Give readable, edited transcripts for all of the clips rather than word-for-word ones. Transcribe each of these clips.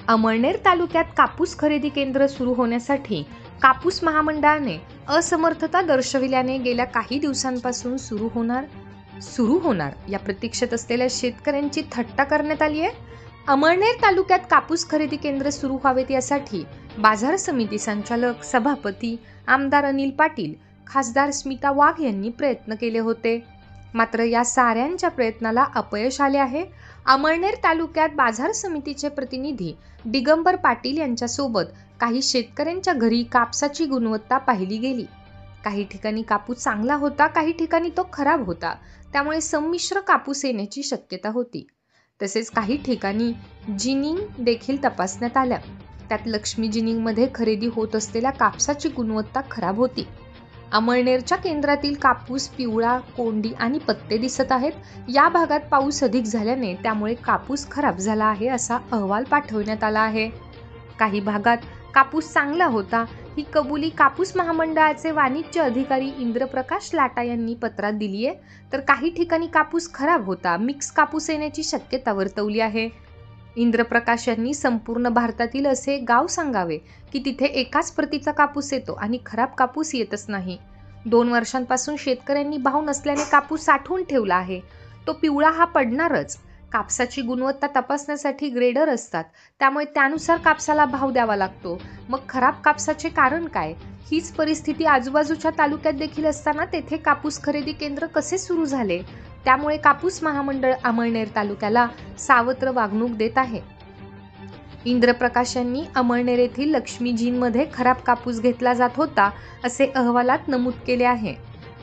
अमळनेर तालुक्यात कापूस खरेदी केंद्र सुरू होण्यासाठी कापूस महामंडळाने असमर्थता दर्शविल्याने गेल्या काही दिवसांपासून सुरू होणार या प्रतीक्षेत असलेल्या शेतकऱ्यांची थट्टा करण्यात आली आहे। अमळनेर तालुक्यात कापूस खरेदी केंद्र सुरू व्हावेत यासाठी बाजार समिती संचालक, सभापती आमदार अनिल पाटील, खासदार स्मिता वाघ यांनी प्रयत्न केले होते, मात्र या साऱ्यांच्या प्रयत्नाला अपयश आले आहे। अमळनेर तालुक्यात बाजार समितीचे प्रतिनिधी दिगंबर पाटील यांच्यासोबत काही शेतकऱ्यांच्या घरी कापसाची गुणवत्ता पाहिली गेली। काही ठिकाणी कापूस चांगला होता, काही ठिकाणी तो खराब होता, त्यामुळे संमिश्र कापूस येण्याची शक्यता होती। तसेच काही ठिकाणी जिनिंग देखील तपासण्यात आल्या, त्यात लक्ष्मी जिनिंगमध्ये खरेदी होत असलेल्या कापसाची गुणवत्ता खराब होती। अमळनेरच्या केंद्रातील कापूस पिवळा, कोंडी आणि पत्ते दिसत आहेत। या भागात पाऊस अधिक झाल्याने त्यामुळे कापूस खराब झाला आहे असा अहवाल पाठवण्यात आला आहे। काही भागात कापूस चांगला होता, ही कबुली कापूस महामंडळाचे वाणिज्य अधिकारी इंद्रप्रकाश लाटा यांनी पत्रात दिली आहे, तर काही ठिकाणी कापूस खराब होता, मिक्स कापूस येण्याची शक्यता वर्तवली आहे। इंद्रप्रकाश यांनी संपूर्ण भारतातील असे गाव सांगावे की तिथे एकाच प्रतीचा कापूस येतो आणि खराब कापूस येतच नाही। 2 वर्षांपासून शेतकऱ्यांनी भाव नसल्याने कापूस साठवून ठेवला आहे, तो पिवळा हा पडणारच। कापसाची गुणवत्ता तपासण्यासाठी ग्रेडर असतात, त्यामुळे त्यानुसार कापसाला भाव द्यावा लागतो। मग खराब कापसाचे कारण काय? हीच परिस्थिती आजूबाजूच्या तालुक्यात देखील असताना तेथे कापूस खरेदी केंद्र कसे सुरू झाले? त्यामुळे कापूस महामंडळ अमळनेर तालुक्याला सावत्र वागणूक देत आहे। इंद्रप्रकाश यांनी अमळनेर येथील लक्ष्मी जिनमध्ये खराब कापूस घेतला जात होता असे अहवालात नमूद केले आहे।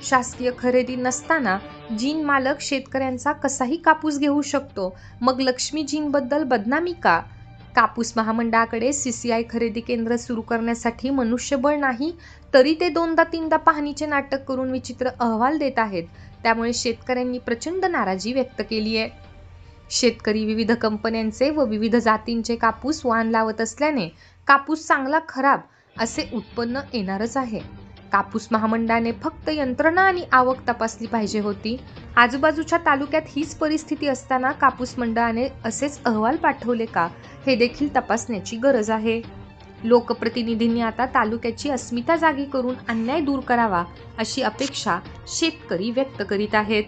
शासकीय खरेदी नसताना जिन मालक शेतकऱ्यांचा कसाही कापूस घेऊ शकतो, मग लक्ष्मी जिनबद्दल बदनामी का? कापूस महामंडळाकडे CCI खरेदी केंद्र सुरू करण्यासाठी मनुष्यबळ नाही, तरी ते 2दा-3दा पाहणीचे नाटक करून विचित्र अहवाल देत आहेत। त्यामुळे शेतकऱ्यांनी प्रचंड नाराजी व्यक्त केली आहे। शेतकरी विविध कंपन्यांचे व विविध जातींचे कापूस वाण लावत असल्याने कापूस चांगला खराब असे उत्पन्न येणारच आहे। कापूस महामंडळाने फक्त यंत्रणा आणि आवक तपासली पाहिजे होती। आजूबाजूच्या तालुक्यात हीच परिस्थिती असताना कापूस मंडळाने असेच अहवाल पाठवले का, हे देखील तपासण्याची गरज आहे। लोकप्रतिनिधींनी आता तालुक्याची अस्मिता जागी करून अन्याय दूर करावा अशी अपेक्षा शेतकरी व्यक्त करीत आहेत।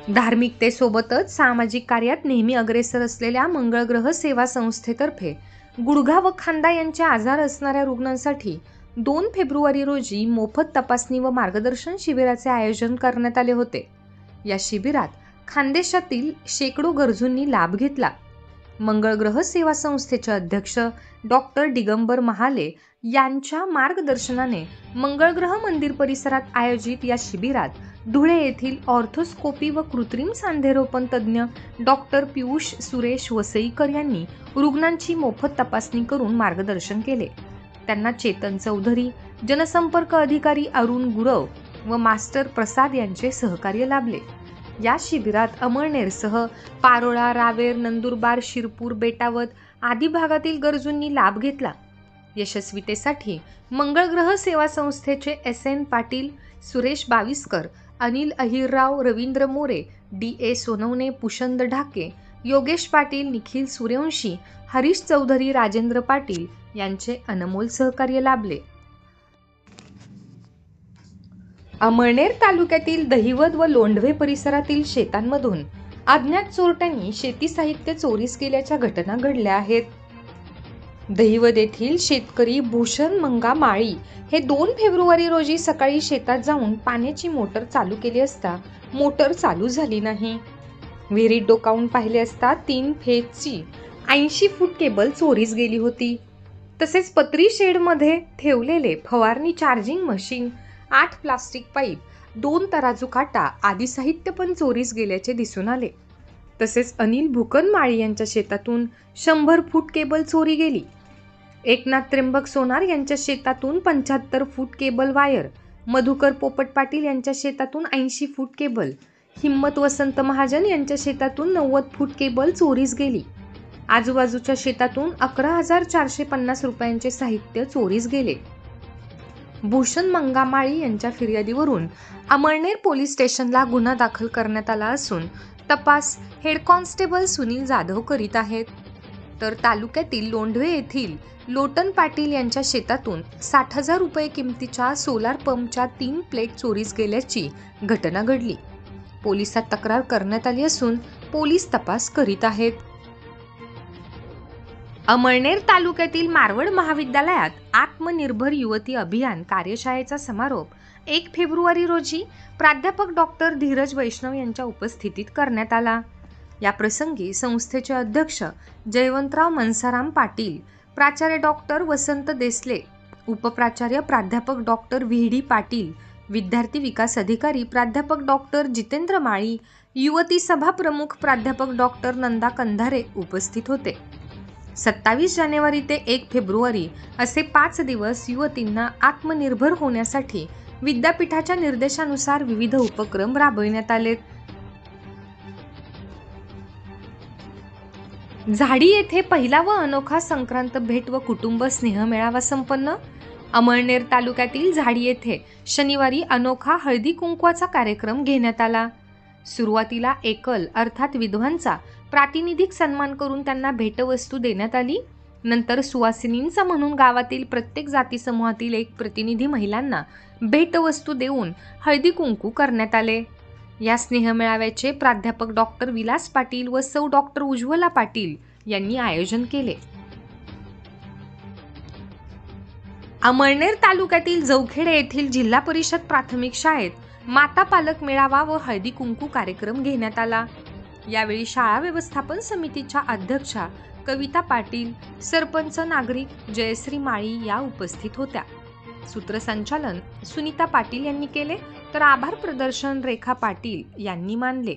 धार्मिकतेसोबतच सामाजिक कार्यात नेहमी अग्रेसर असलेल्या मंगळ ग्रह सेवा संस्थेतर्फे गुडघा व खांदा यांचे आजार असणाऱ्या रुग्णांसाठी 2 फेब्रुवारी रोजी मोफत तपासणी व मार्गदर्शन शिबिराचे आयोजन करण्यात आले होते। या शिबिरात खानदेशातील शेकडो गरजूंनी लाभ घेतला। मंगळ ग्रह सेवा संस्थेचे अध्यक्ष डॉक्टर दिगंबर महाले यांच्या मार्गदर्शनाने मंगळ ग्रह मंदिर परिसरात आयोजित या शिबिरात धुळे येथील ऑर्थोस्कोपी व कृत्रिम सांधेरोपण तज्ज्ञ डॉक्टर पियुष सुरेश वसईकर यांनी रुग्णांची मोफत तपासणी करून मार्गदर्शन केले। त्यांना चेतन चौधरी, जनसंपर्क अधिकारी अरुण गुरव व मास्टर प्रसाद यांचे सहकार्य लाभले। या शिबिरात अमळनेरसह पारोळा, रावेर, नंदुरबार, शिरपूर, बेटावद आदी भागातील गरजूंनी लाभ घेतला। यशस्वीतेसाठी मंगळ ग्रह सेवा संस्थेचे SN पाटील, सुरेश बाविस्कर, अनिल अहिरराव, रवींद्र मोरे, DA सोनवणे, पुषंद ढाके, योगेश पाटील, निखिल सूर्यवंशी, हरीश चौधरी, राजेंद्र पाटील यांचे अनमोल सहकार्य लाभले। अमळनेर तालुक्यातील दहिवद व लोंढवे परिसरातील शेतांमधून अज्ञात चोरट्यांनी शेती साहित्य चोरीस गेल्याच्या घटना घडल्या आहेत। दहिवद येथील शेतकरी भूषण मंगा माळी हे 2 फेब्रुवारी रोजी सकाळी शेतात जाऊन पाण्याची मोटर चालू केली असता मोटर चालू झाली नाही। विहिरीत डोकावून पाहिले असता 3 फेजची 80 फूट केबल चोरीस गेली होती। तसेच पत्री शेडमध्ये ठेवलेले फवारणी चार्जिंग मशीन, 8 प्लास्टिक पाईप, 2 तराजू काटा आदी साहित्य पण चोरीस गेल्याचे दिसून आले। तसेच अनिल भुकन माळी यांच्या शेतातून 100 फूट केबल चोरी गेली। एकनाथ त्र्यंबक सोनार यांच्या शेतातून 75 फूट केबल वायर, मधुकर पोपट पाटील यांच्या शेतातून 80 फूट केबल, हिम्मत वसंत महाजन यांच्या शेतातून 90 फूट केबल चोरीस गेली। आजूबाजूच्या शेतातून 11,450 रुपयांचे साहित्य चोरीस गेले। भूषण मंगामाळी यांच्या फिर्यादीवरून अमळनेर पोलीस स्टेशनला गुन्हा दाखल करण्यात आला असून तपास हेड कॉन्स्टेबल सुनील जाधव करीत आहेत. तर तालुक्यातील लोंढवे येथील लोटन पाटील यांच्या शेतातून 60,000 रुपये किमतीच्या सोलार पंपच्या 3 प्लेट चोरीस गेल्याची घटना घडली. पोलिसात तक्रार करण्यात आली असून पोलीस तपास करीत आहेत. अमळनेर तालुक्यातील मारवड महाविद्यालयात आत्मनिर्भर युवती अभियान कार्यशाळेचा समारोप 1 फेब्रुवारी रोजी प्राध्यापक डॉक्टर धीरज वैष्णव यांच्या उपस्थितीत करण्यात आला. या प्रसंगी संस्थेचे अध्यक्ष जयवंतराव मनसाराम पाटील, प्राचार्य डॉक्टर वसंत देसले, उपप्राचार्य प्राध्यापक डॉक्टर व्ही.डी. पाटील, विद्यार्थी विकास अधिकारी प्राध्यापक डॉक्टर जितेंद्र माळी, युवती सभा प्रमुख प्राध्यापक डॉक्टर नंदा कंधारे उपस्थित होते. 27 जानेवारी ते 1 फेब्रुवारी असे 5 दिवस युवतींना आत्मनिर्भर होण्यासाठी विद्यापीठाच्या निर्देशानुसार विविध उपक्रम राबविण्यात आलेत. झाडी येथे पहिला व अनोखा संक्रांत भेट व कुटुंब स्नेह मेळावा संपन्न. अमळनेर तालुक्यातील झाडी येथे शनिवारी अनोखा हळदी कुंकवाचा कार्यक्रम घेण्यात आला. सुरुवातीला एकल अर्थात विधवांचा प्रातिनिधिक सन्मान करून त्यांना भेटवस्तू देण्यात आली. नंतर सुवासिनींचा म्हणून गावातील प्रत्येक जाती समूहातील एक प्रतिनिधी महिलांना भेटवस्तू देऊन हळदी कुंकू करण्यात आले. या स्नेहमेळाव्याचे प्राध्यापक डॉक्टर विलास पाटील व सौ डॉक्टर उज्ज्वला पाटील यांनी आयोजन केले. अमळनेर तालुक्यातील जवखेडे येथील जिल्हा परिषद प्राथमिक शाळेत माता पालक मेळावा व हळदी कुंकू कार्यक्रम घेण्यात आला. यावेळी शाळा व्यवस्थापन समितीच्या अध्यक्षा कविता पाटील, सरपंच नागरिक जयश्री माळी या उपस्थित होत्या. सूत्रसंचालन सुनीता पाटील यांनी केले तर आभार प्रदर्शन रेखा पाटील यांनी मानले.